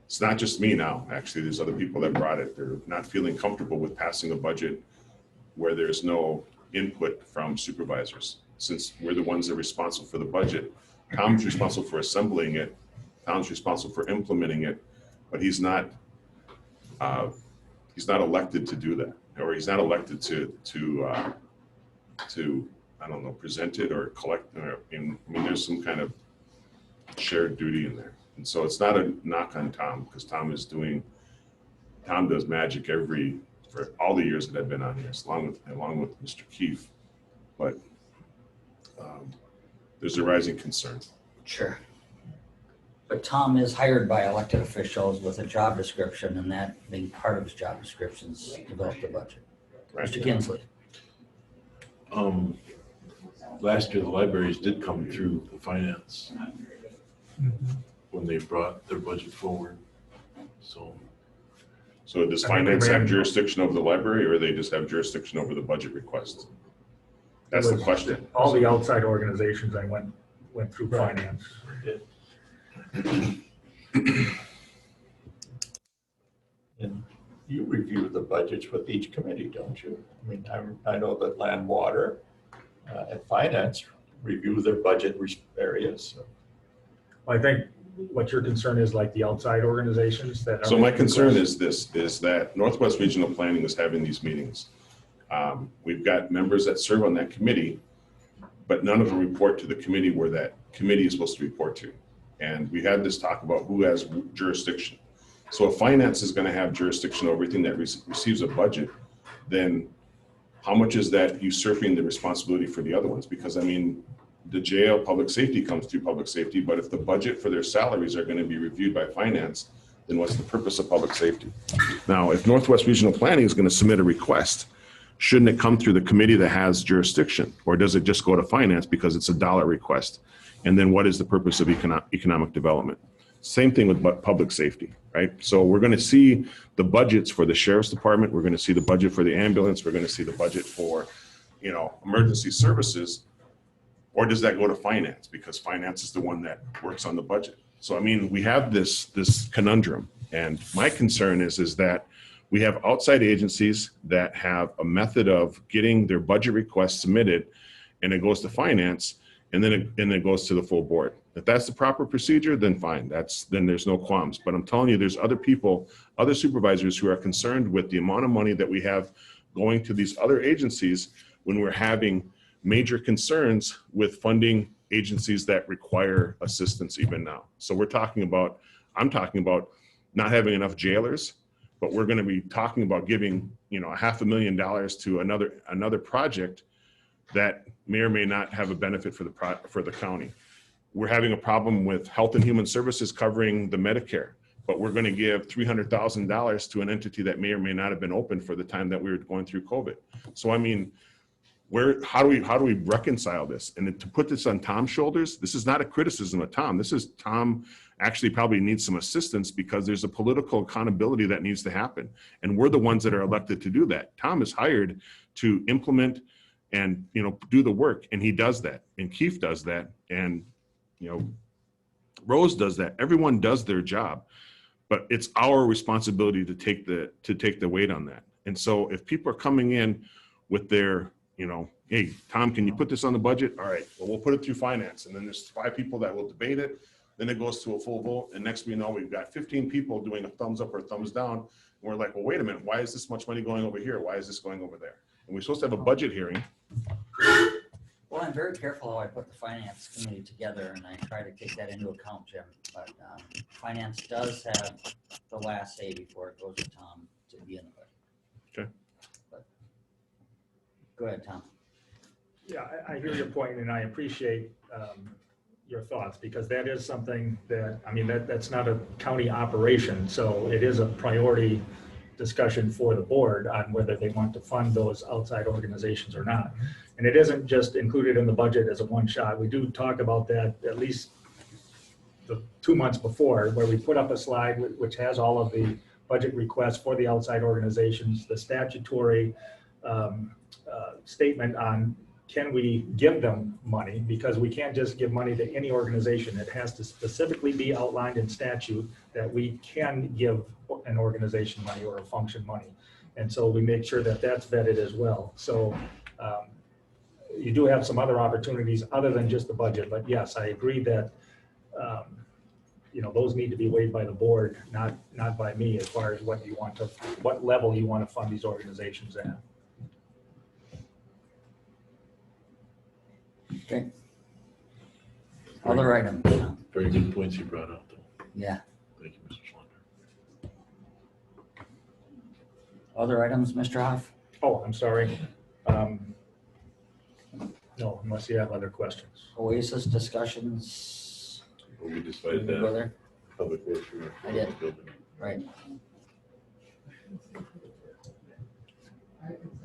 it's not just me now, actually, there's other people that brought it. They're not feeling comfortable with passing a budget where there's no input from supervisors. Since we're the ones that are responsible for the budget, Tom's responsible for assembling it, Tom's responsible for implementing it, but he's not elected to do that, or he's not elected to I don't know, present it or collect. I mean, there's some kind of shared duty in there, and so it's not a knock on Tom, because Tom does magic for all the years that I've been on here, along with Mr. Keefe, but there's a rising concern. Sure. But Tom is hired by elected officials with a job description, and that being part of his job descriptions, develop the budget. Right? Mr. Kinsley. Last year, the libraries did come through the finance when they brought their budget forward. So Does finance have jurisdiction over the library, or they just have jurisdiction over the budget request? That's the question. All the outside organizations I went through finance. And you review the budgets with each committee, don't you? I mean, I know that Land, Water, and Finance review their budget areas. I think what your concern is, like the outside organizations that are. So my concern is that Northwest Regional Planning is having these meetings. We've got members that serve on that committee, but none of them report to the committee where that committee is supposed to report to. And we had this talk about who has jurisdiction. So if finance is going to have jurisdiction over everything that receives a budget, then how much is that usurping the responsibility for the other ones? Because I mean, the jail, public safety comes through public safety, but if the budget for their salaries are going to be reviewed by finance, then what's the purpose of public safety? Now, if Northwest Regional Planning is going to submit a request, shouldn't it come through the committee that has jurisdiction? Or does it just go to finance because it's a dollar request? And then what is the purpose of economic development? Same thing with public safety, right? So we're going to see the budgets for the sheriff's department. We're going to see the budget for the ambulance. We're going to see the budget for, emergency services. Or does that go to finance? Because finance is the one that works on the budget. So, I mean, we have this conundrum. And my concern is that we have outside agencies that have a method of getting their budget requests submitted, and it goes to finance, and then it goes to the full board. If that's the proper procedure, then fine. Then there's no qualms. But I'm telling you, there's other people, other supervisors who are concerned with the amount of money that we have going to these other agencies when we're having major concerns with funding agencies that require assistance even now. So I'm talking about not having enough jailers, but we're going to be talking about giving, $500,000 to another project that may or may not have a benefit for the county. We're having a problem with Health and Human Services covering the Medicare, but we're going to give $300,000 to an entity that may or may not have been open for the time that we were going through COVID. So I mean, how do we reconcile this? And to put this on Tom's shoulders, this is not a criticism of Tom. This is Tom actually probably needs some assistance because there's a political accountability that needs to happen. And we're the ones that are elected to do that. Tom is hired to implement and, do the work, and he does that. And Keefe does that. And, Rose does that. Everyone does their job, but it's our responsibility to take the weight on that. And so if people are coming in with their, hey, Tom, can you put this on the budget? All right, well, we'll put it through finance. And then there's 5 people that will debate it. Then it goes to a full vote. And next we know, we've got 15 people doing a thumbs up or a thumbs down. And we're like, well, wait a minute. Why is this much money going over here? Why is this going over there? And we're supposed to have a budget hearing. Well, I'm very careful how I put the finance committee together, and I try to take that into account, Jim. But finance does have the last say before it goes to Tom to be in the budget. Okay. But, go ahead, Tom. Yeah, I hear your point, and I appreciate your thoughts, because that is something that, that's not a county operation, so it is a priority discussion for the board on whether they want to fund those outside organizations or not. And it isn't just included in the budget as a one shot. We do talk about that at least the 2 months before, where we put up a slide which has all of the budget requests for the outside organizations, the statutory statement on can we give them money, because we can't just give money to any organization. It has to specifically be outlined in statute that we can give an organization money or a function money. And so we make sure that that's vetted as well. So you do have some other opportunities other than just the budget, but yes, I agree that those need to be weighed by the board, not by me, as far as what level you want to fund these organizations at. Okay. Other items? Very good points you brought out, though. Yeah. Thank you, Mr. Schlender. Other items, Mr. Hoff? Oh, I'm sorry. No, unless you have other questions. Oasis discussions? Well, we decided Go that there? public works. I did. Right.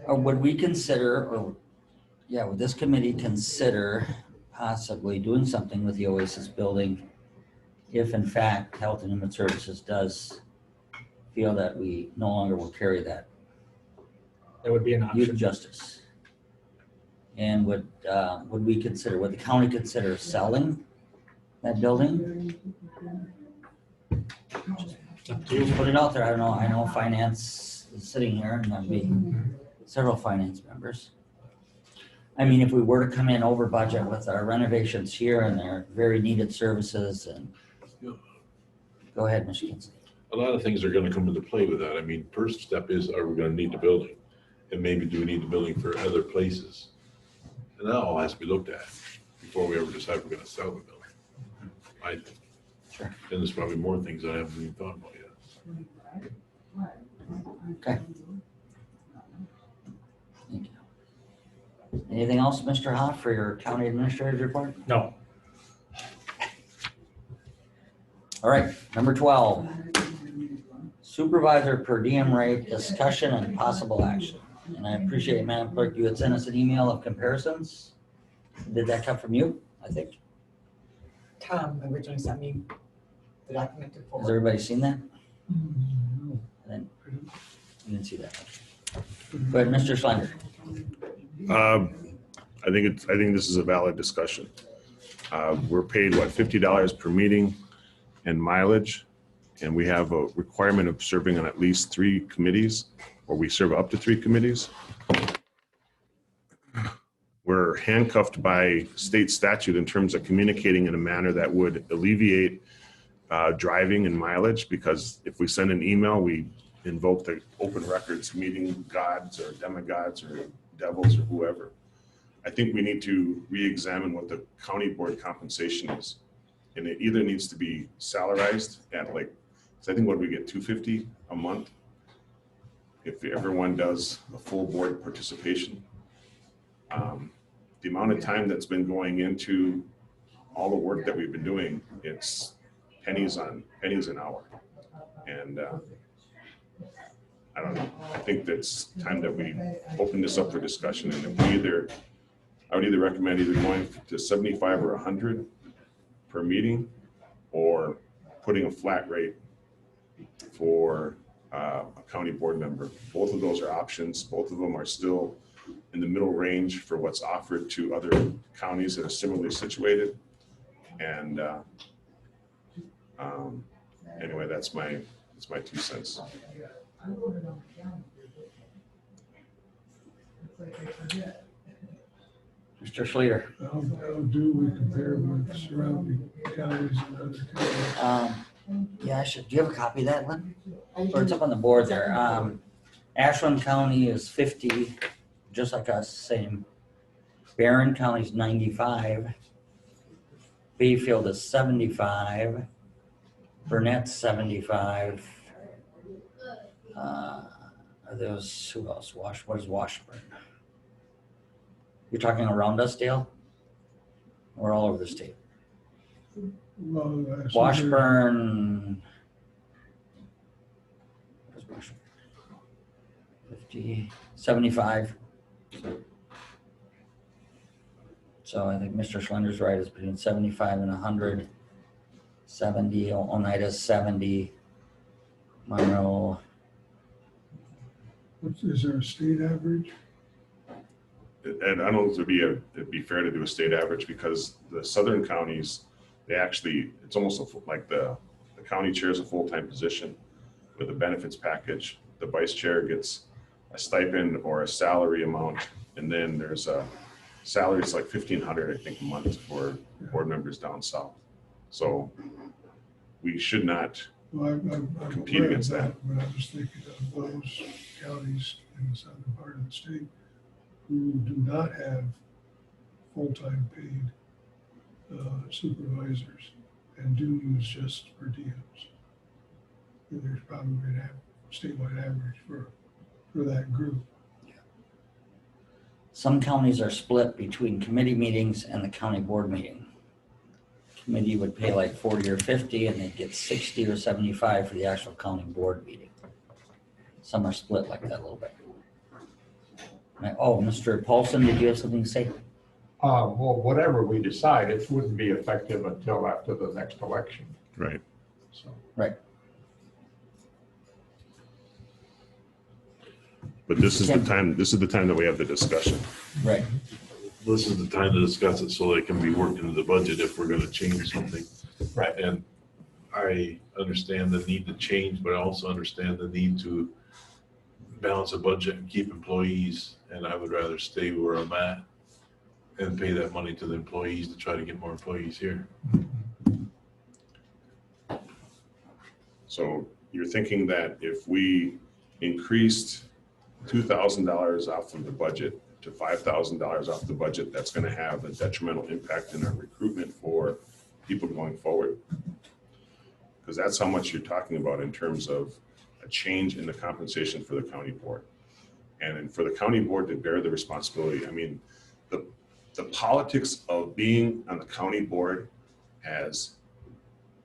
Or would we consider, would this committee consider possibly doing something with the Oasis building if in fact Health and Human Services does feel that we no longer will carry that That would be an youth option. justice? And would the county consider selling that building? Just put it out there. I don't know. I know finance is sitting here and there'll be several finance members. I mean, if we were to come in over budget with our renovations here and their very needed services and go ahead, Mr. Kinsley. A lot of things are gonna come into play with that. I mean, first step is, are we gonna need the building? And maybe do we need the building for other places? And that all has to be looked at before we ever decide we're gonna sell the building, I think. Sure. And there's probably more things I haven't even thought about yet. Okay. Thank you. Anything else, Mr. Hoff, for your county administrator's report? No. All right, number 12. Supervisor per diem rate discussion and possible action. And I appreciate, Madam Clerk, you had sent us an email of comparisons. Did that come from you, I think? Tom originally sent me the document to Has forward. everybody seen that? I didn't see that. Go ahead, Mr. Schlender. I think this is a valid discussion. We're paid, $50 per meeting and mileage, and we have a requirement of serving on at least 3 committees, or we serve up to 3 committees. We're handcuffed by state statute in terms of communicating in a manner that would alleviate driving and mileage, because if we send an email, we invoke the open records meeting gods or demigods or devils or whoever. I think we need to re-examine what the county board compensation is. And it either needs to be salarized at so I think what we get, $250 a month if everyone does a full board participation. The amount of time that's been going into all the work that we've been doing, it's pennies an hour. And I don't know, I think that's time that we open this up for discussion. And if I would either recommend going to 75 or 100 per meeting, or putting a flat rate for a county board member. Both of those are options. Both of them are still in the middle range for what's offered to other counties that are similarly situated. And anyway, that's my 2 cents. Mr. Schleter. How do we compare with surrounding counties and other counties? Yeah, do you have a copy of that, Lynn? Or it's up on the board there. Ashland County is 50, just like us, same. Barron County's 95. Bayfield is 75. Burnett's 75. Are those, who else? What is Washburn? You're talking around us, Dale? Or all over the state? Well, Washburn. What is Washburn? 50, 75. So I think Mr. Schlender's right, is between 75 and 100. 70, Oneida's 70. Monroe, Is there a state average? And I don't know if it'd be fair to do a state average because the southern counties, they actually, it's almost like the county chair is a full-time position with a benefits package. The vice chair gets a stipend or a salary amount, and then there's a salary, it's like $1,500, I think, a month for board members down south. So we should not Well, I'm compete aware of against that. But I'm just thinking of those counties in the southern part of the state who do not have full-time paid supervisors and do use just per diems. And there's probably a statewide average for that group. some counties are split between committee meetings and the county board meeting. Committee would pay like 40 or 50 and they'd get 60 or 75 for the actual county board meeting. Some are split like that a little bit. Oh, Mr. Paulson, did you have something to say? Well, whatever we decide, it wouldn't be effective until after the next election, Right. so. But this is the time that we have the discussion. Right. This is the time to discuss it so they can be worked into the budget if we're gonna change something. Right. And I understand the need to change, but I also understand the need to balance a budget and keep employees. And I would rather stay where I'm at and pay that money to the employees to try to get more employees here. So you're thinking that if we increased $2,000 off of the budget to $5,000 off the budget, that's going to have a detrimental impact in our recruitment for people going forward? Because that's how much you're talking about in terms of a change in the compensation for the county board. And then for the county board to bear the responsibility, I mean, the politics of being on the county board has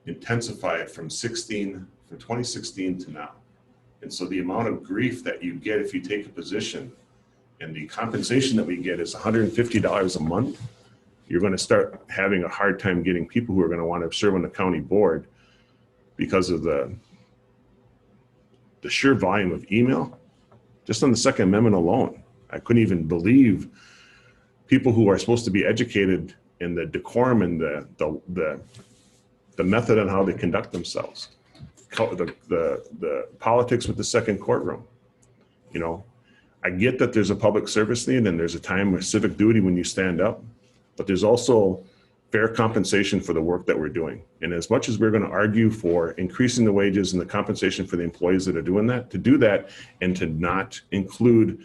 intensified from 2016 to now. And so the amount of grief that you get if you take a position and the compensation that we get is $150 a month, you're going to start having a hard time getting people who are going to want to serve on the county board because of the sheer volume of email. Just on the Second Amendment alone, I couldn't even believe people who are supposed to be educated in the decorum and the method on how they conduct themselves. The politics with the second courtroom. You know, I get that there's a public service need and there's a time of civic duty when you stand up, but there's also fair compensation for the work that we're doing. And as much as we're going to argue for increasing the wages and the compensation for the employees that are doing that, to do that and to not include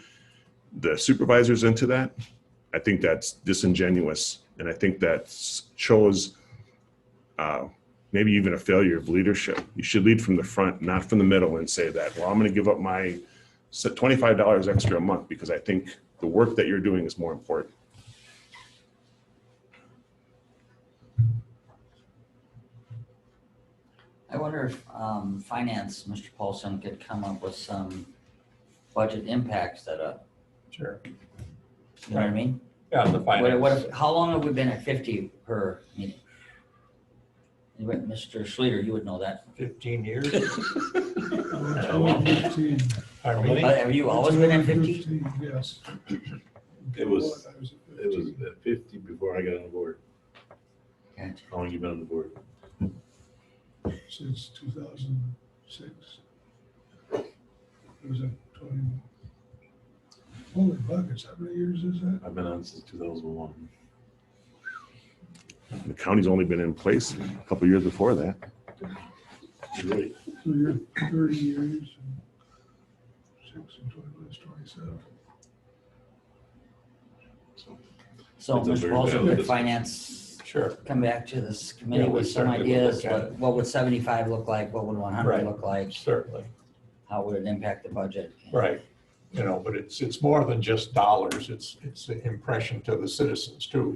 the supervisors into that, I think that's disingenuous. And I think that shows maybe even a failure of leadership. You should lead from the front, not from the middle, and say that, well, I'm going to give up my $25 extra a month because I think the work that you're doing is more important. I wonder if finance, Mr. Paulson, could come up with some budget impacts that, Sure. you know what I mean? Yeah, the finance. How long have we been at 50 per meeting? Mr. Schleter, you would know that. 15 years. 15. Pardon me? Have you always been at 50? Yes. It was I was at It was 15. at 50 before I got on the board. Gotcha. How long you been on the board? Since 2006. It was at 20. Holy buckets, how many years is that? I've been on since 2001. The county's only been in place a couple of years before that. You're right. So you're 30 years, and 6 and 21 is 27. So, It's a Mr. very Paulson, valid could discussion. finance Sure. come back to this committee Yeah, we with some certainly will ideas? look at it. What would 75 look like? What would 100 Right. look like? Certainly. How would it impact the budget? Right. You know, but it's more than just dollars. It's an impression to the citizens too.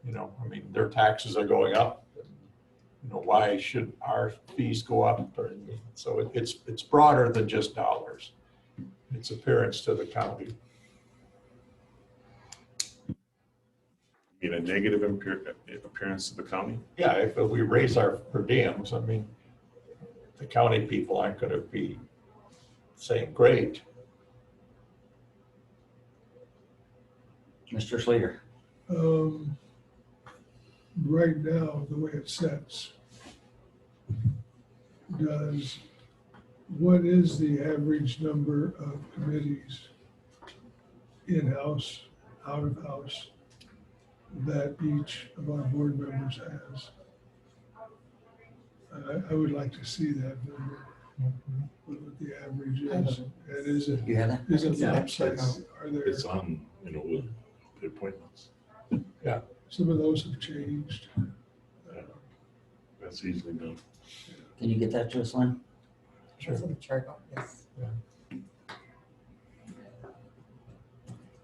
You know, I mean, their taxes are going up. You know, why should our fees go up? So it's broader than just dollars. It's appearance to the county. In a negative appearance to the county? Yeah, if we raise our per diems, I mean, the county people aren't gonna be saying, great. Mr. Slater? Right now, the way it sets, what is the average number of committees in-house, out-of-house, that each of our board members has? I would like to see that number, what the average is. And is it, You have that? is it Yeah, lapses? Are there, It's on, with the appointments. some of those have changed? That's easily done. Can you get that to us, Lynn? It's in the chart, yes.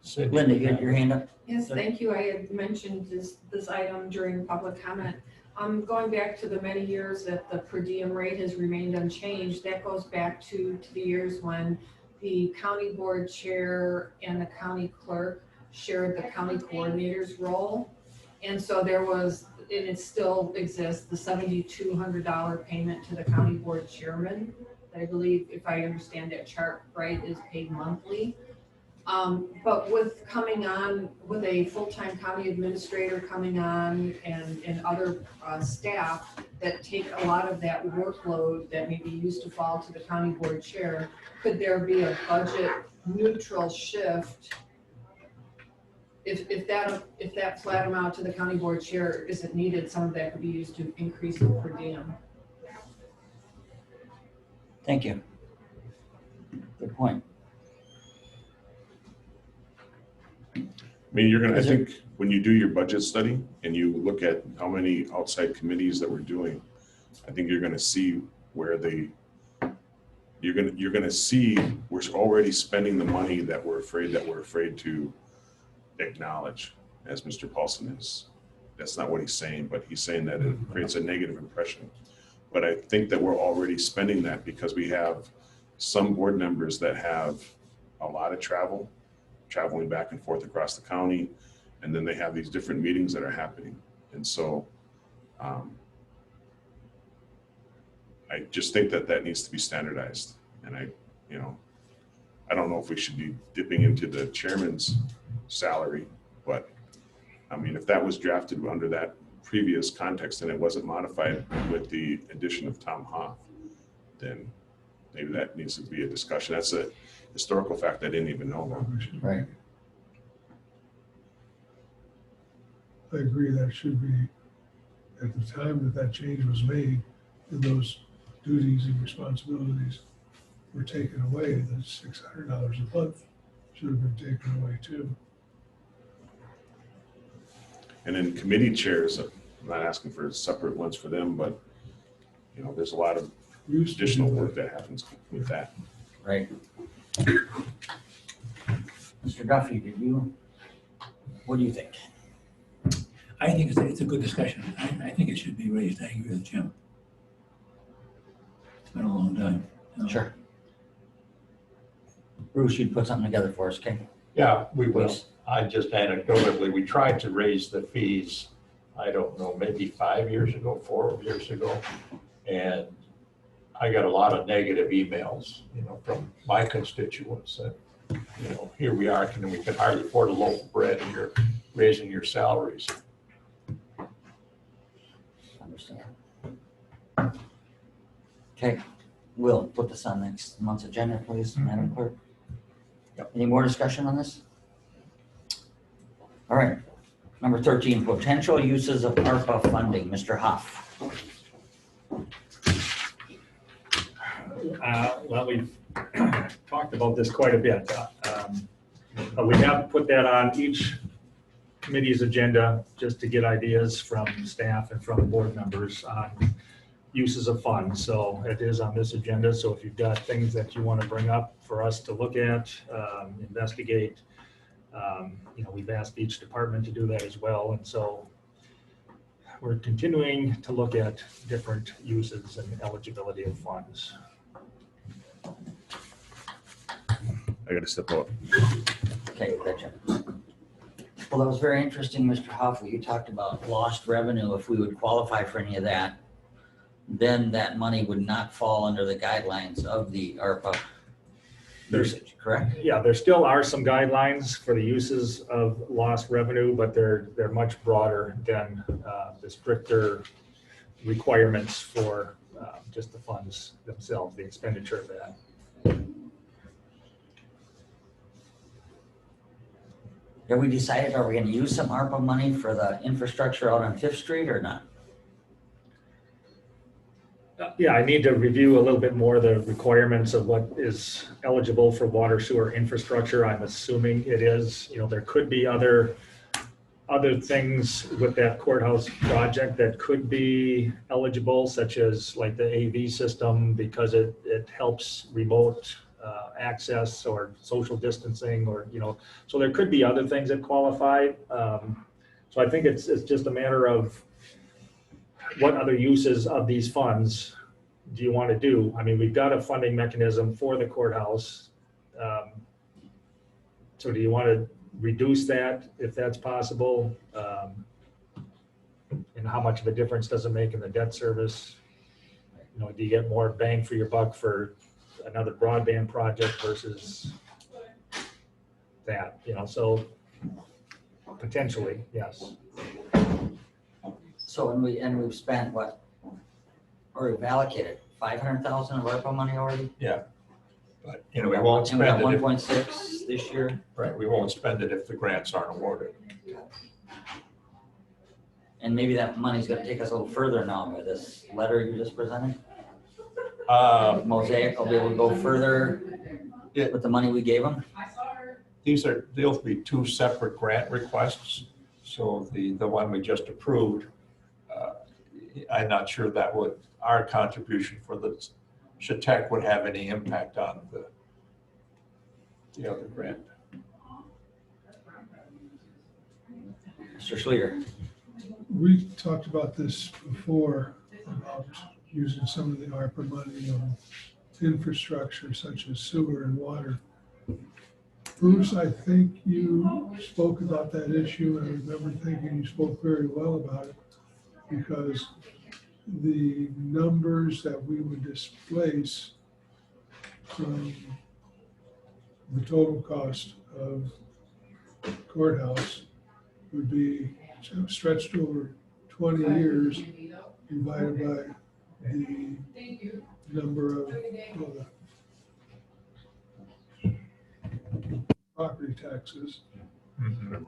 Cindy, Linda, you had your hand up? Yes, thank you. I had mentioned this item during public comment. Going back to the many years that the per diem rate has remained unchanged, that goes back to the years when the county board chair and the county clerk shared the county coordinator's role. And so there was, and it still exists, the $7,200 payment to the county board chairman. I believe, if I understand that chart right, is paid monthly. But with coming on, with a full-time county administrator coming on and other staff that take a lot of that workload that maybe used to fall to the county board chair, could there be a budget neutral shift? If that flat amount to the county board chair isn't needed, some of that could be used to increase the per diem. Thank you. Good point. I mean, I think when you do your budget study and you look at how many outside committees that we're doing, I think you're gonna see where you're gonna see we're already spending the money that we're afraid to acknowledge, as Mr. Paulson is. That's not what he's saying, but he's saying that it creates a negative impression. But I think that we're already spending that because we have some board members that have a lot of traveling back and forth across the county, and then they have these different meetings that are happening. And so I just think that needs to be standardized. And I don't know if we should be dipping into the chairman's salary, but I mean, if that was drafted under that previous context and it wasn't modified with the addition of Tom Hoff, then maybe that needs to be a discussion. That's a historical fact I didn't even know about. Right. I agree, that should be, at the time that change was made, and those duties and responsibilities were taken away, the $600 a month should have been taken away too. And then committee chairs, I'm not asking for separate ones for them, but there's a lot of additional work that happens with that. Right. Mr. Duffy, what do you think? I think it's a good discussion. I think it should be raised. I agree with Jim. It's been a long time. Sure. Bruce, you'd put something together for us, okay? Yeah, we will. Please. I just anecdotally, we tried to raise the fees, I don't know, maybe 5 years ago, 4 years ago. And I got a lot of negative emails, from my constituents that, here we are, we can hardly afford a loaf of bread and you're raising your salaries. Understand. Okay, we'll put this on next month's agenda, please, Madam Clerk. Yep. Any more discussion on this? All right, number 13, potential uses of ARPA funding. Mr. Hoff. Well, we've talked about this quite a bit. We have put that on each committee's agenda just to get ideas from staff and from board members on uses of funds. So it is on this agenda. So if you've got things that you want to bring up for us to look at, investigate, we've asked each department to do that as well. And so we're continuing to look at different uses and eligibility of funds. I got to step out. Okay, gotcha. Well, that was very interesting, Mr. Hoff. You talked about lost revenue, if we would qualify for any of that. then that money would not fall under the guidelines of the ARPA usage, correct? Yeah, there still are some guidelines for the uses of lost revenue, but they're much broader than the stricter requirements for just the funds themselves, the expenditure of that. Have we decided, are we gonna use some ARPA money for the infrastructure out on Fifth Street or not? Yeah, I need to review a little bit more the requirements of what is eligible for water sewer infrastructure. I'm assuming it is, there could be other things with that courthouse project that could be eligible, such as like the AV system, because it helps remote access or social distancing, or, so there could be other things that qualify. So I think it's just a matter of what other uses of these funds do you want to do? I mean, we've got a funding mechanism for the courthouse. So do you want to reduce that if that's possible? And how much of a difference does it make in the debt service? Do you get more bang for your buck for another broadband project versus that, so potentially, yes. So, we've spent what? Or we've allocated 500,000 of ARPA money already? But, we won't And we got spend it, 1.6 this year? right, we won't spend it if the grants aren't awarded. And maybe that money's gonna take us a little further now with this letter you just presented? Mosaic will be able to go further Yeah. with the money we gave them? They'll be two separate grant requests. So the one we just approved, I'm not sure that our contribution for the Shatec would have any impact on the other grant. Mr. Schleter? We talked about this before, about using some of the ARPA money on infrastructure such as sewer and water. Bruce, I think you spoke about that issue, and I remember thinking you spoke very well about it, because the numbers that we would displace from the total cost of courthouse would be stretched over 20 years divided by the number of property taxes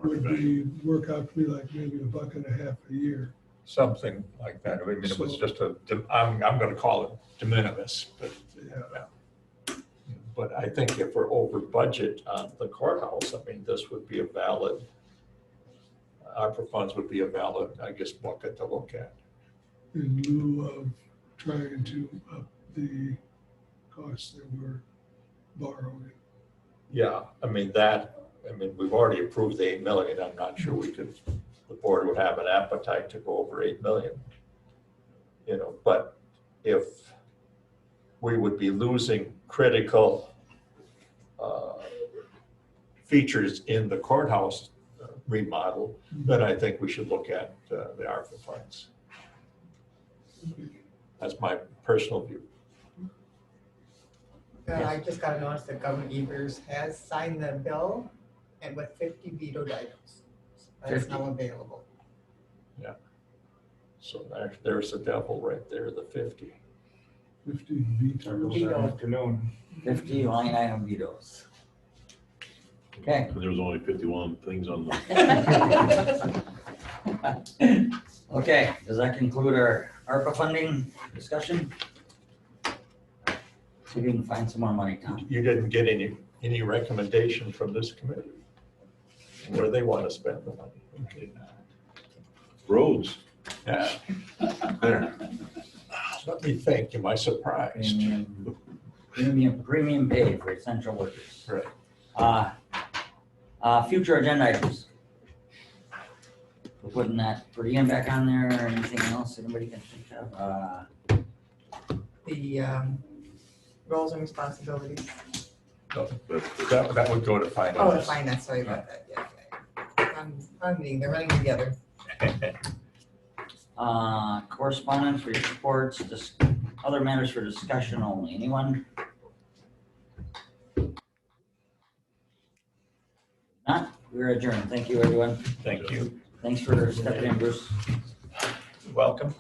would work out to be like maybe $1.50 a year. Something like that. I mean, it was just I'm going to call it de minimis, but Yeah. But I think if we're over budget on the courthouse, I mean, this would be a valid, ARPA funds would be a valid, I guess, bucket to look at. In lieu of trying to up the costs that we're borrowing. Yeah, I mean, we've already approved the 8 million. I'm not sure the board would have an appetite to go over 8 million. But if we would be losing critical features in the courthouse remodel, then I think we should look at the ARPA funds. That's my personal view. I just got a notice that Governor Evers has signed the bill and with 50 vetoed items. That's 50. now available. So there's the devil right there, the 50. 50 vetoes. This afternoon. 50 line item vetoes. Okay. There was only 51 things on the. Okay, does that conclude our ARPA funding discussion? See if we can find some more money, Tom. You didn't get any recommendation from this committee where they want to spend the money. Okay. Roads. Yeah. There. Let me think, am I surprised? Premium pay for essential workers. Right. Future agenda items. We're putting that per diem back on there, or anything else anybody can think of? The roles and responsibilities. That would go to finance. Oh, the finance, sorry about that, yeah. I'm meeting, they're running together. Correspondence, reports, other matters for discussion only. Anyone? Not? We're adjourned. Thank you, everyone. Thank you. Thanks for stepping in, Bruce. Welcome.